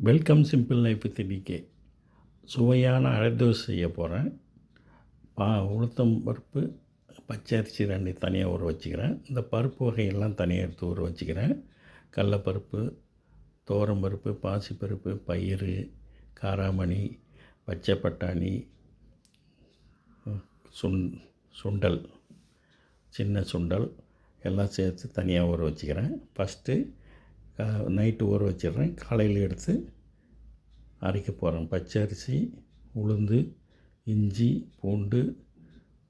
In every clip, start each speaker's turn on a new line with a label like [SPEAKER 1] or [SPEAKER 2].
[SPEAKER 1] Welcome simple life with DK. சுவையான அடை தோசை செய்ய போகிறேன். உளுத்தம் பருப்பு, பச்சை அரிசி 2 தனியாக ஊற வச்சுக்கிறேன். இந்த பருப்பு வகையெல்லாம் தனியாக எடுத்து ஊற வச்சுக்கிறேன். கடலப்பருப்பு, துவரம்பருப்பு, பாசிப்பருப்பு, பயிறு, காராமணி, பச்சை பட்டாணி, சுண்டல், சின்ன சுண்டல் எல்லாம் சேர்த்து தனியாக ஊற வச்சுக்கிறேன். ஃபஸ்ட்டு நைட்டு ஊற வச்சிடுறேன். காலையில் எடுத்து அரைக்க போகிறேன். பச்சை அரிசி, உளுந்து, இஞ்சி, பூண்டு,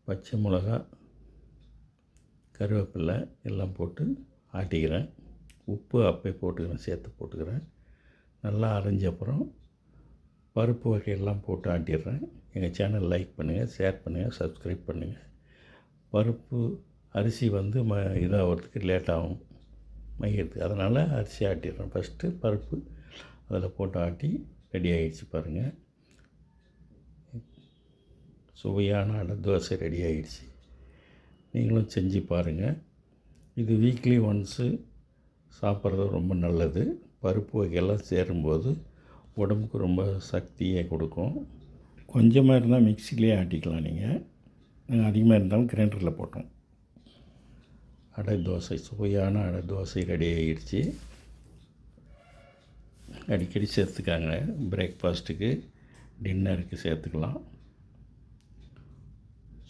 [SPEAKER 1] பச்சை மிளகா, கருவேப்பிலை எல்லாம் போட்டு ஆட்டிக்கிறேன். உப்பு அப்போ போட்டுக்கிறேன், சேர்த்து போட்டுக்கிறேன். நல்லா அரைஞ்ச அப்புறம் பருப்பு வகையெல்லாம் போட்டு ஆட்டிடுறேன். எங்கள் சேனல் லைக் பண்ணுங்கள், ஷேர் பண்ணுங்கள், சப்ஸ்கிரைப் பண்ணுங்கள். பருப்பு அரிசி வந்து இதாகிறதுக்கு லேட் ஆகும் மையத்துக்கு, அதனால் அரிசி ஆட்டிடுறேன். ஃபஸ்ட்டு பருப்பு அதில் போட்டு ஆட்டி ரெடி ஆகிடுச்சு பாருங்கள். சுவையான அடை தோசை ரெடி ஆகிடுச்சு. நீங்களும் செஞ்சு பாருங்கள். இது வீக்லி ஒன்ஸு சாப்பிட்றது ரொம்ப நல்லது. பருப்பு வகையெல்லாம் சேரும்போது உடம்புக்கு ரொம்ப சக்தியை கொடுக்கும். கொஞ்சமாக இருந்தால் மிக்சிலேயே ஆட்டிக்கலாம். நாங்கள் அதிகமாக இருந்தாலும் கிரைண்டரில் போட்டோம். அடை தோசை, சுவையான அடை தோசை ரெடி ஆகிடுச்சு. அடிக்கடி சேர்த்துக்காங்க. பிரேக்ஃபாஸ்ட்டுக்கு, டின்னருக்கு சேர்த்துக்கலாம்.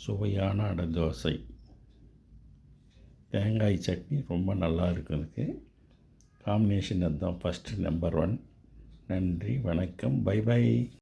[SPEAKER 1] சுவையான அடை தோசை. தேங்காய் சட்னி ரொம்ப நல்லா இருக்கும். இதுக்கு காம்பினேஷன் அதுதான் ஃபஸ்ட்டு, நம்பர் 1. நன்றி, வணக்கம், பை பை.